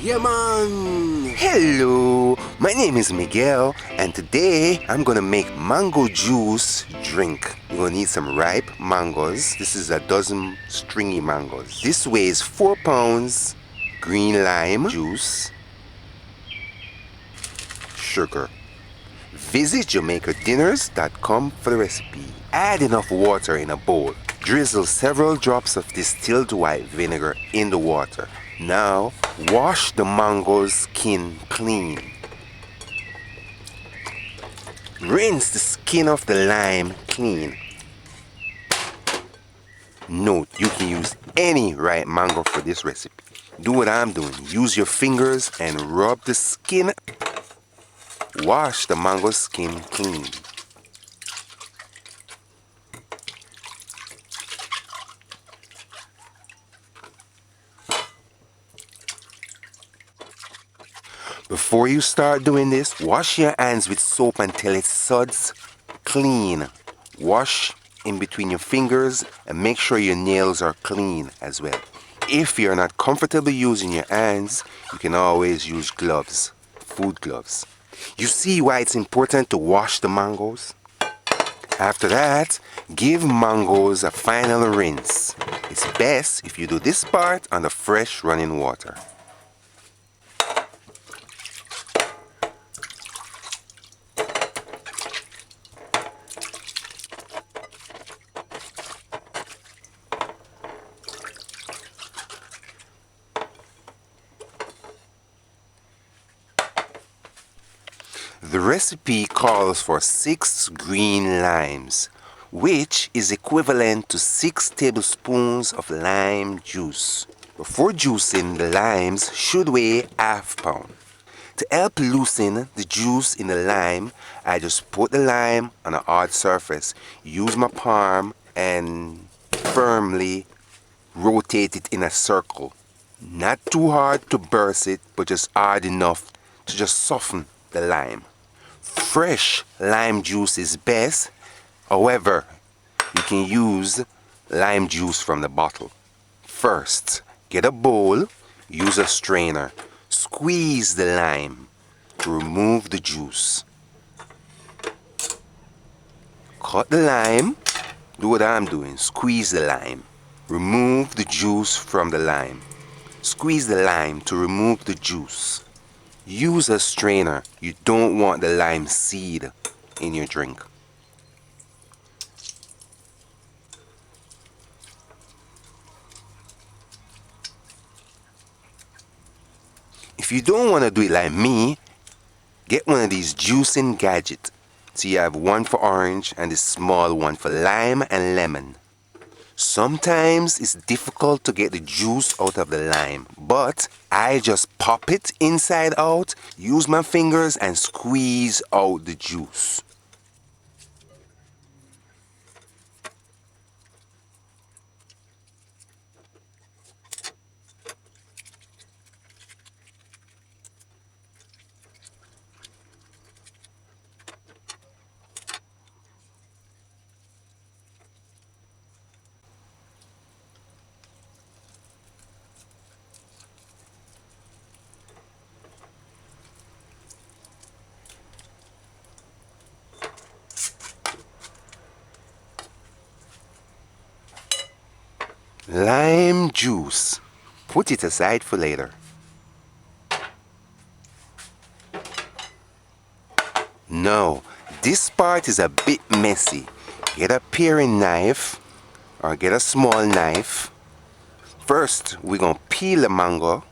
Yeah, man! Hello, my name is Miguel, and today I'm gonna make mango juice drink. You're gonna need some ripe mangoes. This is a dozen stringy mangoes. This weighs 4 pounds. Green lime juice, sugar. Visit JamaicanDinners.com for the recipe. Add enough water in a bowl. Drizzle several drops of distilled white vinegar in the water. Now, wash the mango skin clean. Rinse the skin of the lime clean. Note, you can use any ripe mango for this recipe. Do what I'm doing. Use your fingers and rub the skin. Wash the mango skin clean. Before you start doing this, wash your hands with soap until it suds clean. Wash in between your fingers and make sure your nails are clean as well. If you're not comfortable using your hands, you can always use gloves, food gloves. You see why it's important to wash the mangoes? After that, give mangoes a final rinse. It's best if you do this part on the fresh running water. The recipe calls for 6 green limes, which is equivalent to 6 tablespoons of lime juice. Before juicing, the limes should weigh ½ pound. To help loosen the juice in the lime, I just put the lime on a hard surface, use my palm and firmly rotate it in a circle. Not too hard to burst it, but just hard enough to just soften the lime. Fresh lime juice is best. However, you can use lime juice from the bottle. First, get a bowl, use a strainer. Squeeze the lime to remove the juice. Cut the lime. Do what I'm doing. Squeeze the lime. Remove the juice from the lime. Squeeze the lime to remove the juice. Use a strainer. You don't want the lime seed in your drink. If you don't want to do it like me, get one of these juicing gadgets. So you have one for orange and the small one for lime and lemon. Sometimes it's difficult to get the juice out of the lime, but I just pop it inside out, use my fingers and squeeze out the juice. Lime juice. Put it aside for later. No, this part is a bit messy. Get a paring knife or get a small knife. First, we're going to peel the mango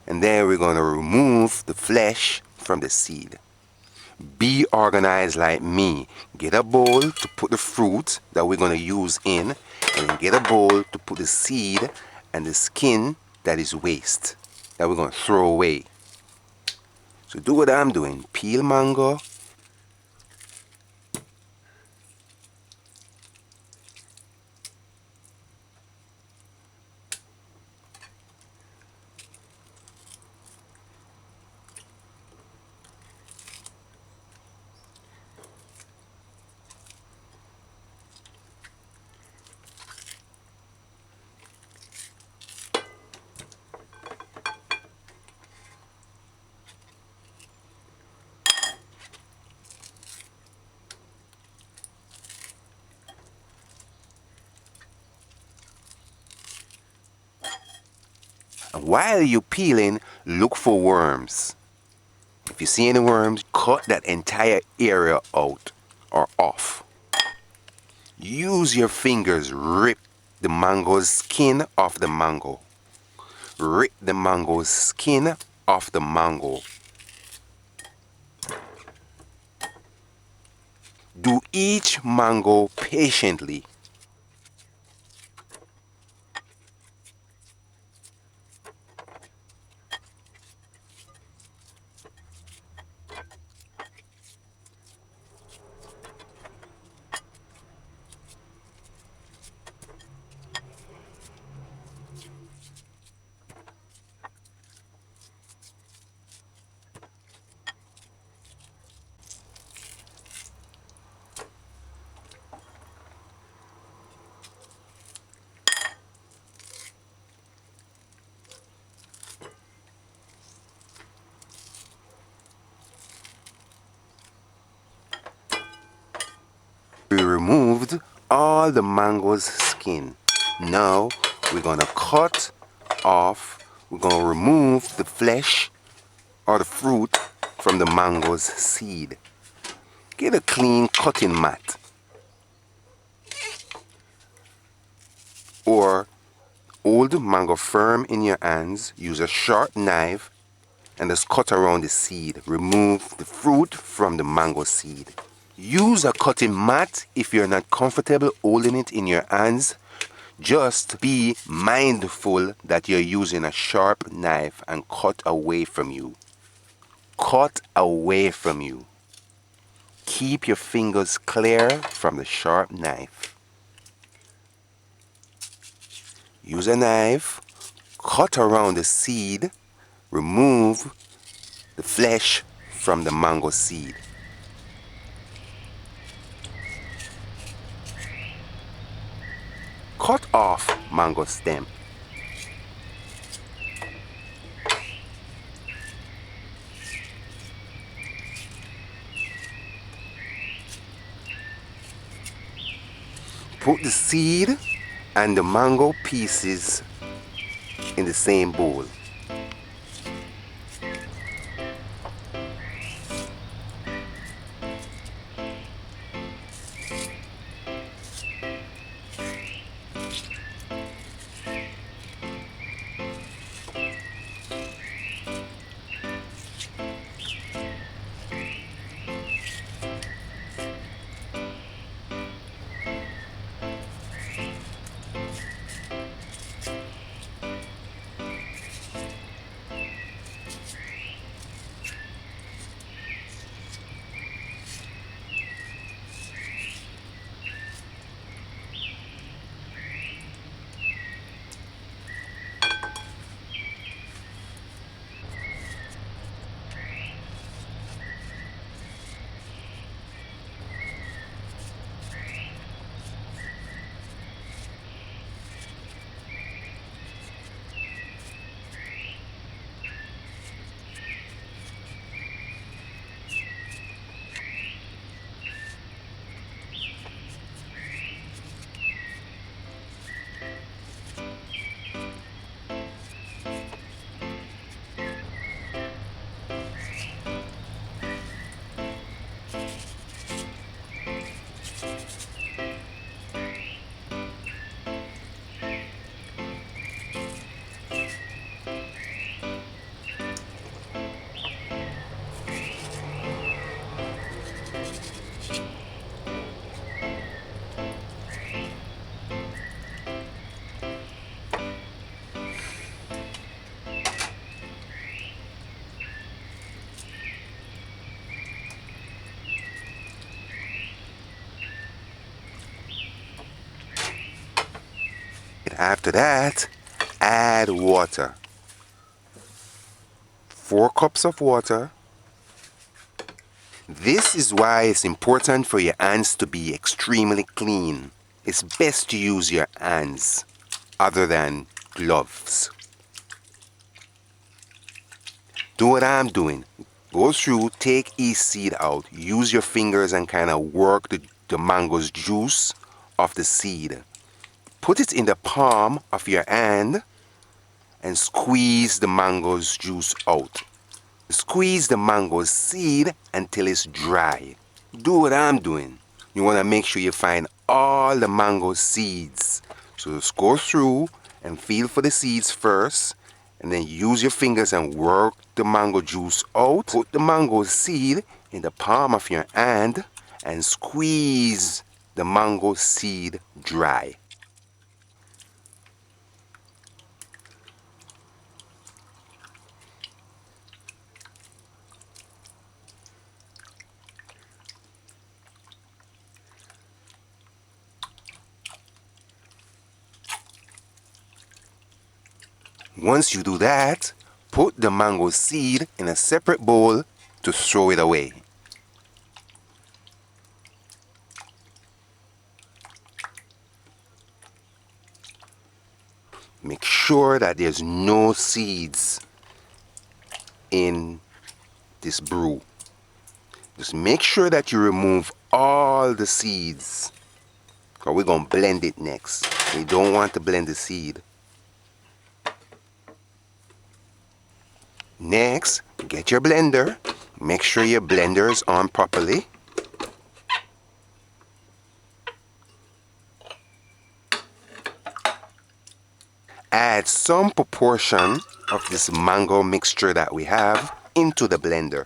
and then we're going to remove the flesh from the seed. Be organized like me. Get a bowl to put the fruit that we're going to use in, and then get a bowl to put the seed and the skin that is waste that we're going to throw away. So do what I'm doing. Peel mango. while you're peeling, look for worms. If you see any worms, cut that entire area out or off. Use your fingers, rip the mango's skin off the mango. Rip the mango's skin off the mango. Do each mango patiently. We removed all the mango's skin. Now we're gonna cut off, we're gonna remove the flesh or the fruit from the mango's seed. Get a clean cutting mat or hold the mango firm in your hands. Use a sharp knife and just cut around the seed. Remove the fruit from the mango seed. Use a cutting mat if you're not comfortable holding it in your hands. Just be mindful that you're using a sharp knife and cut away from you. Cut away from you. Keep your fingers clear from the sharp knife. Use a knife, cut around the seed, remove the flesh from the mango seed. Cut off mango stem. Put the seed and the mango pieces in the same bowl. After that, add water. 4 cups of water. This is why it's important for your hands to be extremely clean. It's best to use your hands other than gloves. Do what I'm doing. Go through, take each seed out. Use your fingers and kind of work the mango's juice off the seed. Put it in the palm of your hand and squeeze the mango's juice out. Squeeze the mango seed until it's dry. Do what I'm doing. You want to make sure you find all the mango seeds. So just go through and feel for the seeds first, and then use your fingers and work the mango juice out. Put the mango seed in the palm of your hand and squeeze the mango seed dry. Once you do that, put the mango seed in a separate bowl to throw it away. Make sure that there's no seeds in this brew. Just make sure that you remove all the seeds, because we're going to blend it next. We don't want to blend the seed. Next, get your blender. Make sure your blender is on properly. Add some proportion of this mango mixture that we have into the blender.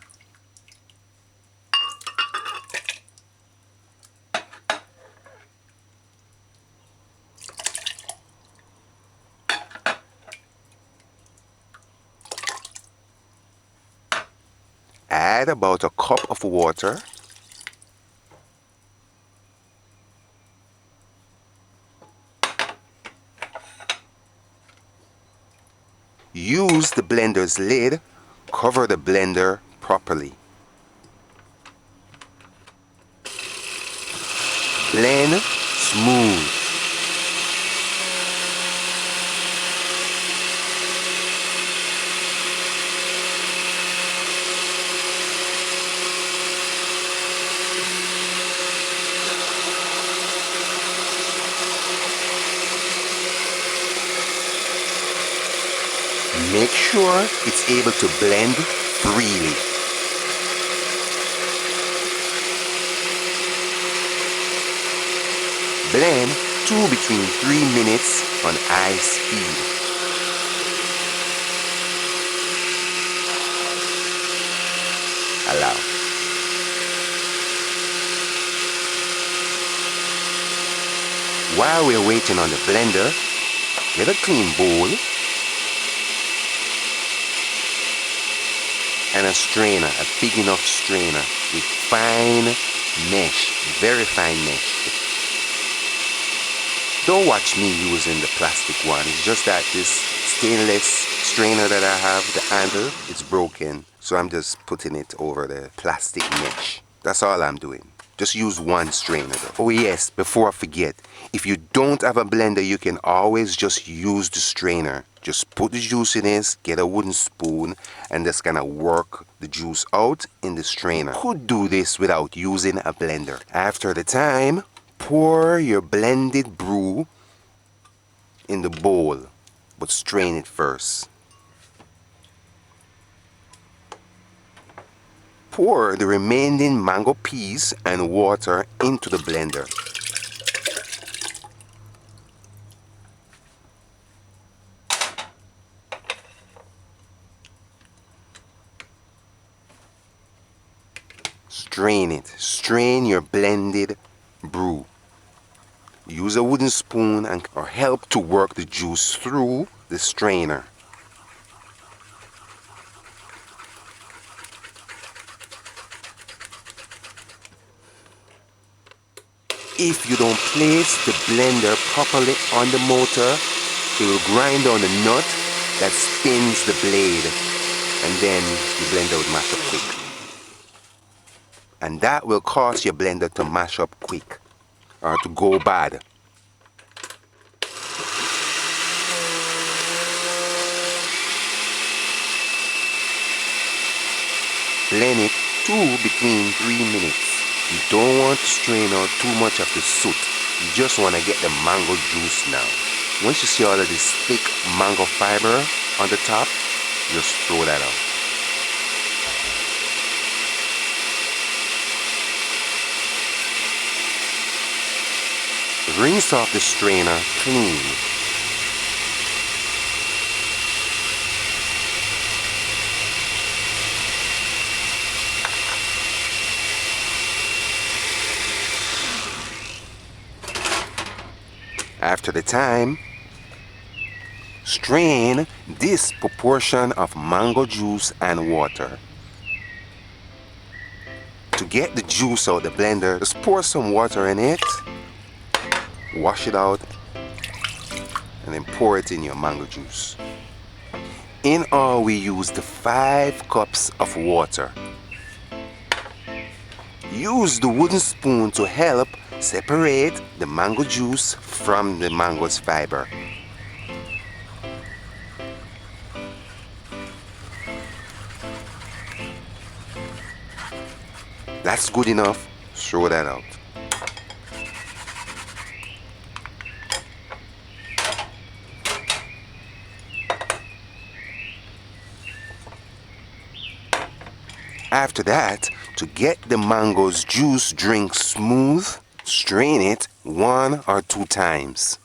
Add about a cup of water. Use the blender's lid. Cover the blender properly. Blend smooth. Make sure it's able to blend freely. Blend between 3 minutes on high speed. Allow. While we're waiting on the blender, get a clean bowl and a strainer, a big enough strainer with fine mesh, very fine mesh. Don't watch me using the plastic one. It's just that this stainless strainer that I have, the handle, it's broken. So I'm just putting it over the plastic mesh. That's all I'm doing. Just use one strainer though. Oh yes, before I forget, if you don't have a blender, you can always just use the strainer. Just put the juice in it, get a wooden spoon, and just kind of work the juice out in the strainer. You could do this without using a blender. After the time, pour your blended brew in the bowl, but strain it first. Pour the remaining mango peas and water into the blender. Strain it. Strain your blended brew. Use a wooden spoon or help to work the juice through the strainer. If you don't place the blender properly on the motor, it will grind on the nut that spins the blade, and then the blender would mash up quick. And that will cause your blender to mash up quick or to go bad. Blend it between 3 minutes. You don't want to strain out too much of the soot. You just want to get the mango juice now. Once you see all of this thick mango fiber, on the top, just throw that out. Rinse off the strainer clean. After the time, strain this proportion of mango juice and water. To get the juice out the blender, just pour some water in it, wash it out, and then pour it in your mango juice. In all, we used 5 cups of water. Use the wooden spoon to help separate the mango juice from the mango's fiber. That's good enough. Throw that out. After that, to get the mango's juice drink smooth, strain it 1 or 2 times.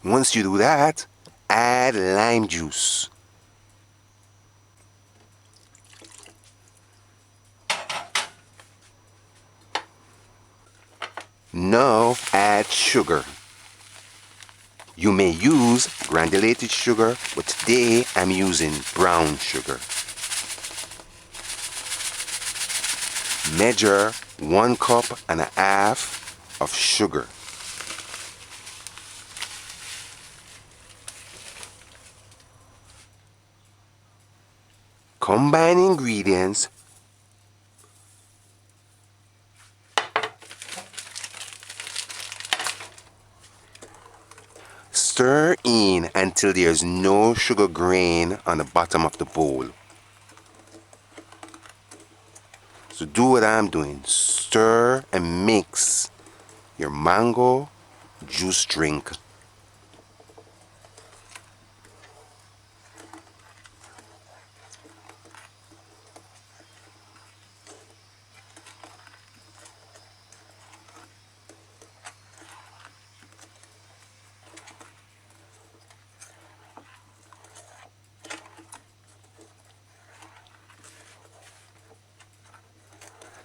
Once you do that, add lime juice. Now add sugar. You may use granulated sugar, but today I'm using brown sugar. Measure 1.5 cups of sugar. Combine ingredients. Stir in until there's no sugar grain on the bottom of the bowl. So do what I'm doing. Stir and mix your mango juice drink.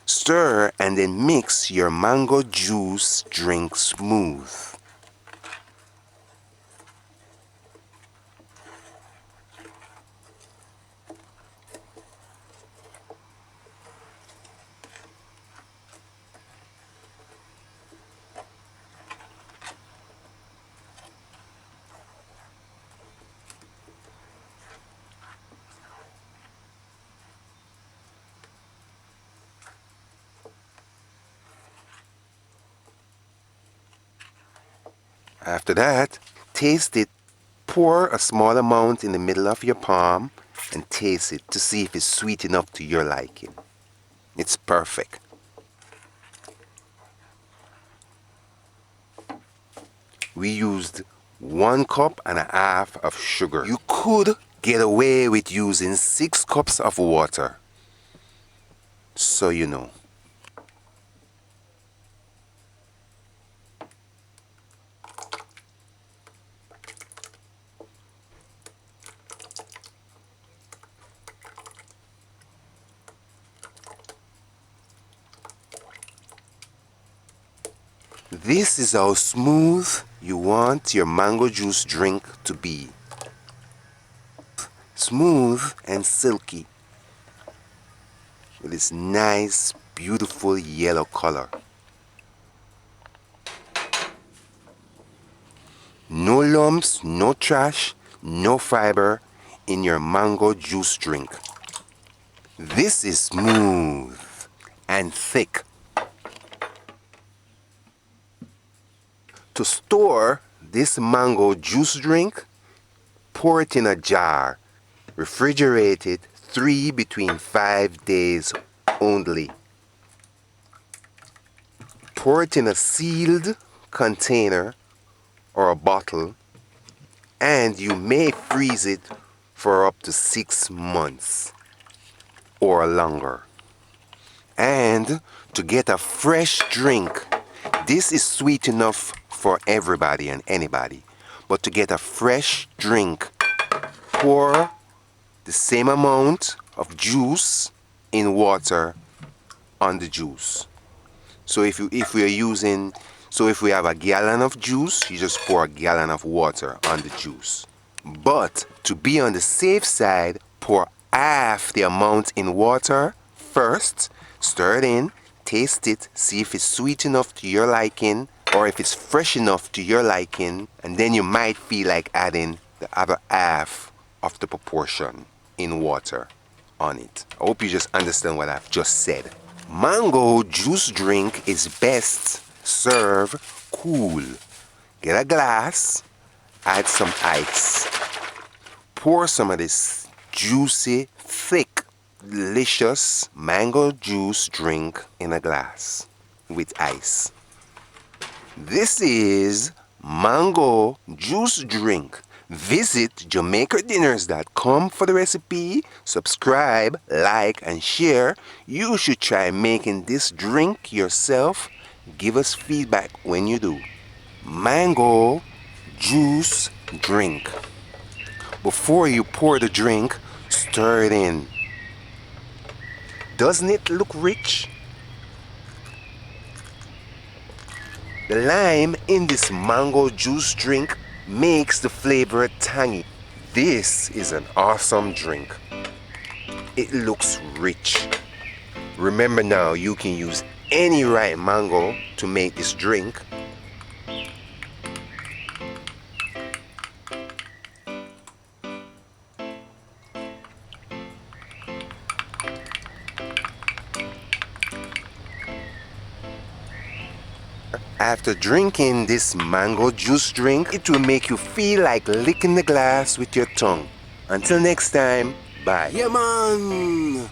Stir and then mix your mango juice drink smooth. After that, taste it. Pour a small amount in the middle of your palm and taste it to see if it's sweet enough to your liking. It's perfect. We used 1.5 cups of sugar. You could get away with using 6 cups of water. So you know. This is how smooth you want your mango juice drink to be. Smooth and silky with this nice, beautiful yellow color. No lumps, no trash, no fiber in your mango juice drink. This is smooth and thick. To store this mango juice drink, pour it in a jar. Refrigerate it 3 between 5 days only. Pour it in a sealed container or a bottle, and you may freeze it for up to 6 months or longer. And to get a fresh drink, this is sweet enough for everybody and anybody, but to get a fresh drink, pour the same amount of juice in water on the juice. So if we have a gallon of juice, you just pour a gallon of water on the juice. But to be on the safe side, pour half the amount in water first, stir it in, taste it, see if it's sweet enough to your liking or if it's fresh enough to your liking, and then you might feel like adding the other half of the proportion in water on it. I hope you just understand what I've just said. Mango juice drink is best served cool. Get a glass, add some ice. Pour some of this juicy, thick, delicious mango juice drink in a glass with ice. This is mango juice drink. Visit JamaicanDinners.com for the recipe. Subscribe, like, and share. You should try making this drink yourself. Give us feedback when you do. Mango juice drink. Before you pour the drink, stir it in. Doesn't it look rich? The lime in this mango juice drink makes the flavor tangy. This is an awesome drink. It looks rich. Remember now, you can use any ripe mango to make this drink. After drinking this mango juice drink, it will make you feel like licking the glass with your tongue. Until next time, bye. Yeah, man.